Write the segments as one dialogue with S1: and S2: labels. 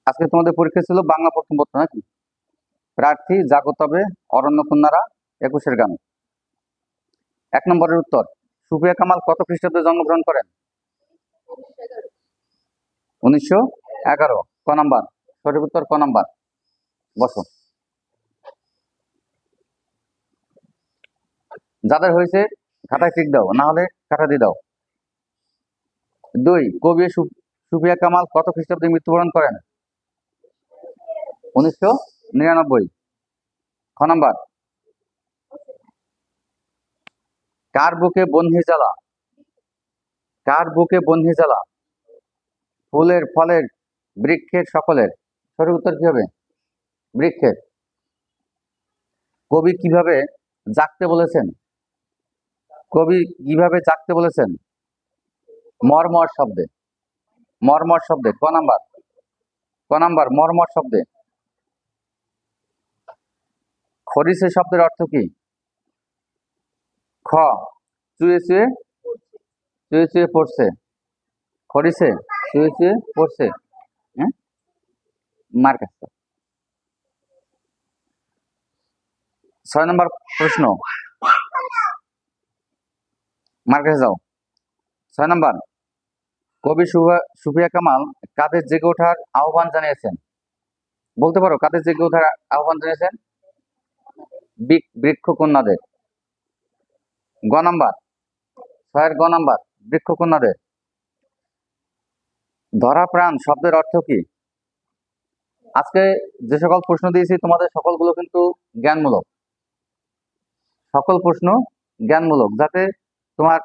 S1: আজকে তোমাদের পরীক্ষা ছিল বাংলা প্রথম পত্র নাকি? প্রার্থী জাগো তবে, অরণ্য কন্যারা, একুশের গান। 1 নম্বরের উত্তর, সুফিয়া কামাল কত খ্রিস্টাব্দে জন্মগ্রহণ করেন? 1911। ক নাম্বার? সঠিক উত্তর ক নাম্বার। বসো। যাদের হয়েছে খাতায় টিক দাও, না হলে কাটা দিয়ে দাও। 2, কবি সুফিয়া কামাল কত খ্রিস্টাব্দে মৃত্যুবরণ করেন? 1999। খ নাম্বার, কার বুকে বহ্নি জ্বালা? কার বুকে বহ্নি জ্বালা? ফুলের, ফলের, বৃক্ষের, সকলের। সঠিক উত্তর কি হবে? বৃক্ষের। কবি কিভাবে জাগতে বলেছেন? কবি কিভাবে জাগতে বলেছেন? মর্মর শব্দে। মর্মর শব্দে। ক নাম্বার? ক নাম্বার, মর্মর শব্দে। খরিসে শব্দের অর্থ কি? খ, চুয়ে চুয়ে, চুয়ে চুয়ে পড়ছে। খরিসে চুয়ে চুয়ে পড়ছে। হ্যাঁ, মার কাছে। 6 নম্বর প্রশ্ন, মার কাছে যাও। 6 নম্বর, কবি সুফিয়া কামাল কাদের জেগে ওঠার আহ্বান জানিয়েছেন? বলতে পারো কাদের জেগে ওঠার আহ্বান জানিয়েছেন? বৃক্ষ কন্যাদের। গ নাম্বার, 6 গ নাম্বার, বৃক্ষ কন্যাদের। ধরা প্রাণ শব্দের অর্থ কি? আজকে যে সকল প্রশ্ন দিয়েছি তোমাদের সকলগুলো কিন্তু জ্ঞানমূলক। সকল প্রশ্ন জ্ঞানমূলক, যাতে তোমার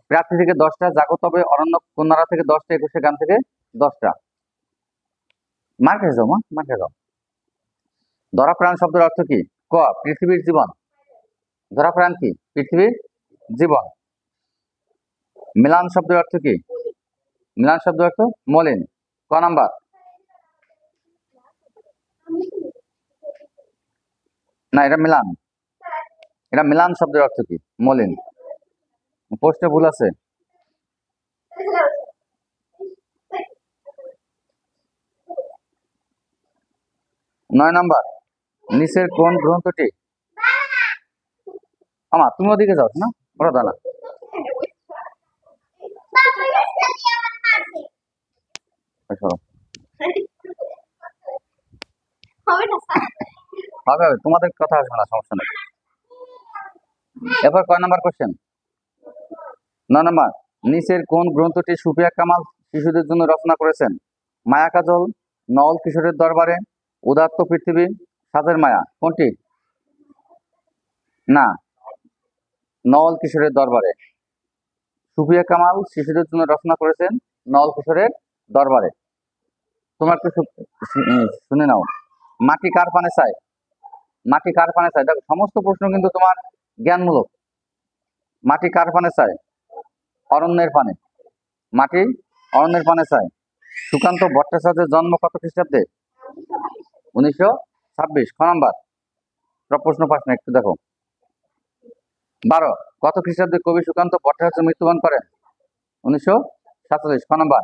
S1: প্রার্থী থেকে 10টা, জাগো তবে, অরণ্য কন্যারা থেকে 10টা, একুশে গান থেকে 10টা। মার খেয়ে যাও, মার খেয়ে যাও। ধরা প্রাণ শব্দের অর্থ কি? ক, পৃথিবীর জীবন। ধরা প্রাণ কি? পৃথিবীর জীবন। মিলান শব্দের অর্থ কি? মিলান শব্দের অর্থ মলিন। ক নাম্বার? না, এটা মিলান। এটা মিলান শব্দের অর্থ কি? মলিন। প্রশ্নে ভুল আছে। 9 নাম্বার, নিচের কোন গ্রন্থটি? তুমি ওদিকে যাও না, ওরা দাঁড়া। হবে, তোমাদের কথা আসবে না, সমস্যা নেই। এরপর কয় নাম্বার কোশ্চেন? 9 নাম্বার, নিচের কোন গ্রন্থটি সুফিয়া কামাল শিশুদের জন্য রচনা করেছেন? মায়া কাজল, নওয়াল কিশোরের দরবারে, উদাত্ত পৃথিবী, সাজের মায়া। কোনটি? না, নওয়াল কিশোরের দরবারে। সুফিয়া কামাল শিশুদের জন্য রচনা করেছেন নওয়াল কিশোরের দরবারে। তোমার একটু শুনে নাও। মাটি কার পানে চায়? মাটি কার পানে চায়? দেখো, সমস্ত প্রশ্ন কিন্তু তোমার জ্ঞানমূলক। মাটি কার পানে চায়? অরণ্যের পানে। মাটি অরণ্যের পানে চায়। সুকান্ত ভট্টাচার্যের জন্ম কত খ্রিস্টাব্দে? 1926। খ নাম্বার, প্রশ্ন পাস না, একটু দেখো। 12, কত খ্রিস্টাব্দে কবি সুকান্ত ভট্টাচার্য মৃত্যুবরণ করেন? 1947। খ নাম্বার,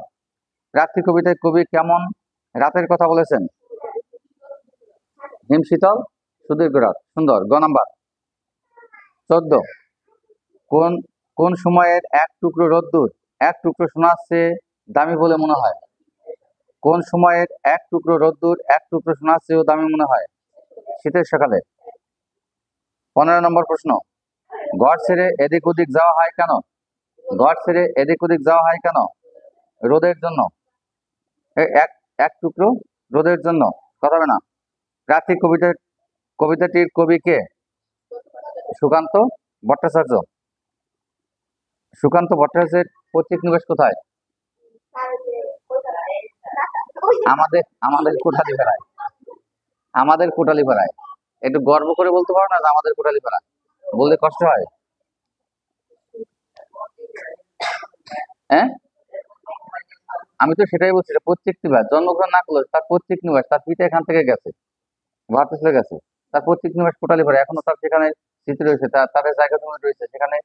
S1: প্রার্থী কবিতায় কবি কেমন রাতের কথা বলেছেন? হিম শীতল সুদীর্ঘ রাত। সুন্দর। গ নাম্বার। 14, কোন কোন সময়ের এক টুকরো রোদ্দুর এক টুকরো সোনার চেয়ে দামি বলে মনে হয়? কোন সময়ের এক টুকরো রোদ্দুর এক টুকরো সোনার চেয়েও দামি মনে হয়? শীতের সকালে। 15 নম্বর প্রশ্ন, ঘর ছেড়ে এদিক ওদিক যাওয়া হয় কেন? ঘর ছেড়ে এদিক ওদিক যাওয়া হয় কেন? রোদের জন্য। এক এক টুকরো রোদের জন্য। কথা হবে না। প্রার্থী কবিতাটির কবি কে? সুকান্ত ভট্টাচার্য। সুকান্ত ভট্টাচার্যের পৈতৃক নিবাস কোথায়? আমাদের আমাদের কোটালীপাড়ায়। আমাদের কোটালীপাড়ায়। একটু গর্ব করে বলতে পারো না যে আমাদের কোটালীপাড়া? বলতে কষ্ট হয়? হ্যাঁ, আমি তো সেটাই বলছি, পৈতৃক নিবাস। জন্মগ্রহণ না করলো, তার পৈতৃক নিবাস, তার পিতা এখান থেকে গেছে, ভারতে চলে গেছে। তার পৈতৃক নিবাস কোটালীপাড়া। এখনো তার সেখানে স্মৃতি রয়েছে, তাদের জায়গা জমি রয়েছে সেখানে।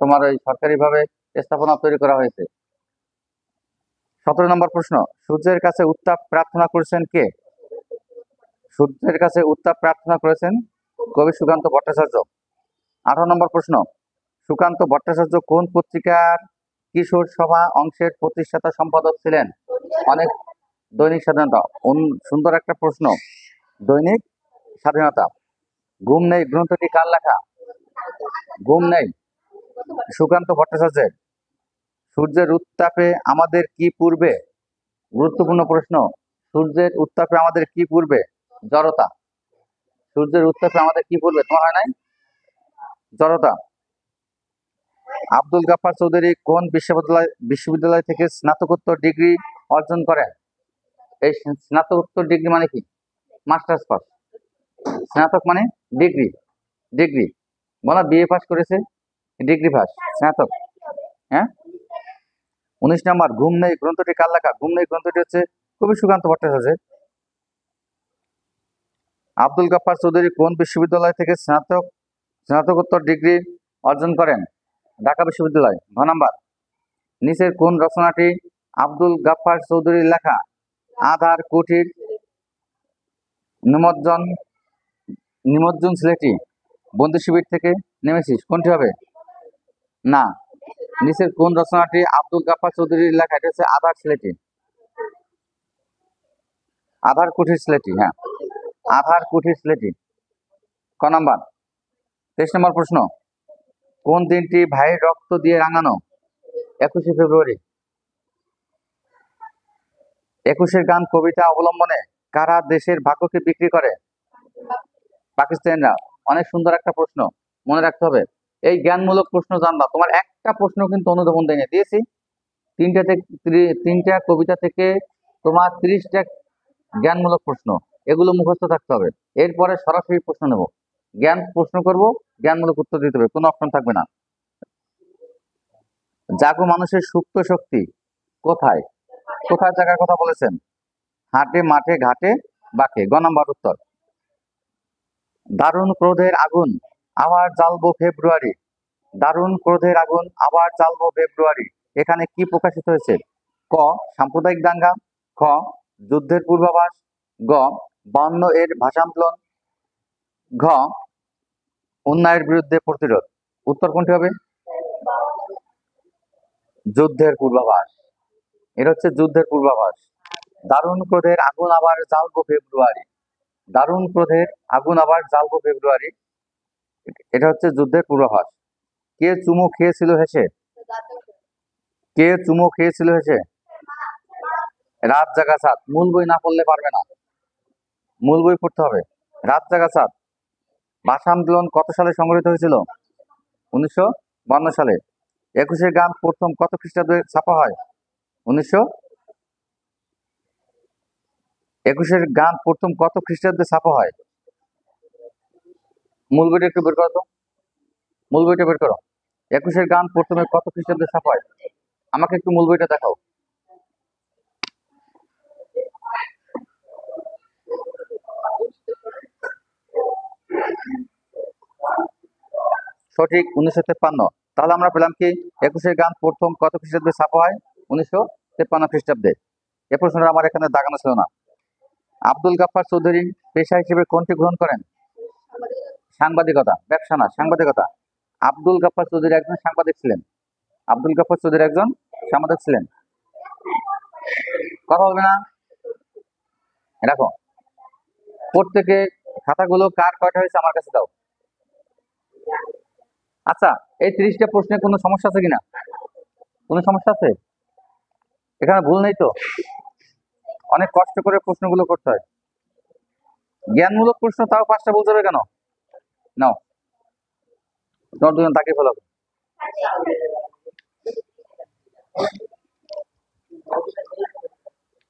S1: তোমার ওই সরকারি ভাবে স্থাপনা তৈরি করা হয়েছে। 17 নম্বর প্রশ্ন, সূর্যের কাছে উত্তাপ প্রার্থনা করেছেন কে? সূর্যের কাছে উত্তাপ প্রার্থনা করেছেন কবি সুকান্ত ভট্টাচার্য। 18 নম্বর প্রশ্ন, সুকান্ত ভট্টাচার্য কোন পত্রিকার কিশোর সভা অংশের প্রতিষ্ঠাতা সম্পাদক ছিলেন? অনেক দৈনিক স্বাধীনতা। সুন্দর একটা প্রশ্ন, দৈনিক স্বাধীনতা। ঘুম নেই গ্রন্থটি কার লেখা? ঘুম নেই সুকান্ত ভট্টাচার্যের। সূর্যের উত্তাপে আমাদের কি পূর্বে? গুরুত্বপূর্ণ প্রশ্ন, সূর্যের উত্তাপে আমাদের কি পূর্বে? জড়তা। সূর্যের উত্তাপে আমাদের কি পূর্বে? তোমার হয় নাই? জড়তা। আব্দুল গাফফার চৌধুরী কোন বিশ্ববিদ্যালয় থেকে স্নাতকোত্তর ডিগ্রি অর্জন করেন? এই স্নাতকোত্তর ডিগ্রি মানে কি? Masters pass. স্নাতক মানে ডিগ্রি। ডিগ্রি বলা বিএ পাস করেছে, ডিগ্রি পাস, স্নাতক। হ্যাঁ। 19 নম্বর, ঘুম নেই গ্রন্থটি কার লেখা? ঘুম নেই গ্রন্থটি হচ্ছে কবি সুকান্ত ভট্টাচার্যের। আব্দুল গাফফার চৌধুরী কোন বিশ্ববিদ্যালয় থেকে স্নাতকোত্তর ডিগ্রি অর্জন করেন? ঢাকা বিশ্ববিদ্যালয়। 9 নম্বর, নিচের কোন রচনাটি আব্দুল গাফফার চৌধুরীর লেখা? আধার কুঠির, নিমজ্জন সিলেটি, বন্ধু শিবির থেকে নেমেছিস, কোনটি হবে? না, নিচের কোন রচনাটি আব্দুল গাফফার চৌধুরীর লেখা? এটা হচ্ছে আধার সিলেটি, আধার কুঠির সিলেটি। হ্যাঁ, আধার কুঠির সিলেটি। ক নাম্বার। 23 নম্বর প্রশ্ন, কোন দিনটি ভাইয়ের রক্ত দিয়ে রাঙানো? 21শে ফেব্রুয়ারি। 21-এর গান কবিতা অবলম্বনে কারা দেশের ভাগ্যকে বিক্রি করে? পাকিস্তানিরা। অনেক সুন্দর একটা প্রশ্ন, মনে রাখতে হবে। এই জ্ঞানমূলক প্রশ্ন জানবা, তোমার একটা প্রশ্ন কিন্তু অনুধাবন দেয়নি, দিয়েছি তিনটা কবিতা থেকে তোমার 30টা জ্ঞানমূলক প্রশ্ন, এগুলো মুখস্থ থাকতে হবে। এরপরে সরাসরি প্রশ্ন নেব, জ্ঞান প্রশ্ন করব, জ্ঞানমূলক উত্তর দিতে হবে, কোনো অপশন থাকবে না। জাগো মানুষের সুপ্ত শক্তি কোথায়? কোথায় জায়গার কথা বলেছেন? হাটে, মাঠে, ঘাটে, বাঁকে। গ নাম্বার উত্তর। দারুণ ক্রোধের আগুন আবার জ্বালবো ফেব্রুয়ারি। দারুণ ক্রোধের আগুন আবার জ্বালবো ফেব্রুয়ারি, এখানে কি প্রকাশিত হয়েছে? ক সাম্প্রদায়িক দাঙ্গা, খ যুদ্ধের পূর্বাভাস, গ 52 এর ভাষা আন্দোলন, ঘ অন্যায়ের বিরুদ্ধে প্রতিরোধ। উত্তর কোনটি হবে? যুদ্ধের পূর্বাভাস। এটা হচ্ছে যুদ্ধের পূর্বাভাস। দারুণ ক্রোধের আগুন আবার জ্বালবো ফেব্রুয়ারি, দারুণ ক্রোধের আগুন আবার জ্বালবো ফেব্রুয়ারি, এটা হচ্ছে যুদ্ধের পূর্বাভাস। কে চুমু খেয়েছিল হেসে? কে চুমু খেয়েছিল হেসে? রাত জাগা চাঁদ। মূল বই না পড়লে পারবে না, মূল বই পড়তে হবে। রাত জাগা চাঁদ। ভাষা আন্দোলন কত সালে সংগঠিত হয়েছিল? 1952 সালে। 21-এর গান প্রথম কত খ্রিস্টাব্দে ছাপা হয়? 21-এর গান প্রথম কত খ্রিস্টাব্দে ছাপা হয়? মূল বইটা একটু বের করো তো, মূল বইটা বের করো। 21-এর গান প্রথমে কত খ্রিস্টাব্দে ছাপা হয়? আমাকে একটু মূল বইটা দেখাও। সঠিক, 1953। তাহলে আমরা পেলাম কি 21-এর গান প্রথম কত খ্রিস্টাব্দে ছাপা হয়? 1953 খ্রিস্টাব্দে। এ প্রশ্নটা আমার এখানে দাগানো ছিল না। আব্দুল গাফফার চৌধুরী পেশা হিসেবে কোনটি গ্রহণ করেন? সাংবাদিকতা। ব্যবসা না, সাংবাদিকতা। আব্দুল গাফফার চৌধুরী একজন সাংবাদিক ছিলেন। আব্দুল গাফফার চৌধুরী একজন সাংবাদিক ছিলেন। কথা বলবে না, রাখো। প্রত্যেকে খাতাগুলো কার কয়টা হয়েছে আমার কাছে দাও। আচ্ছা, এই 30টা প্রশ্নে কোনো সমস্যা আছে কিনা? কোনো সমস্যা আছে? এখানে ভুল নেই তো? অনেক কষ্ট করে প্রশ্নগুলো করতে হয়। জ্ঞানমূলক প্রশ্ন তাও 5টা বলতে হবে কেন? নাও, তোমার দুজন তাকে ফেলাবো।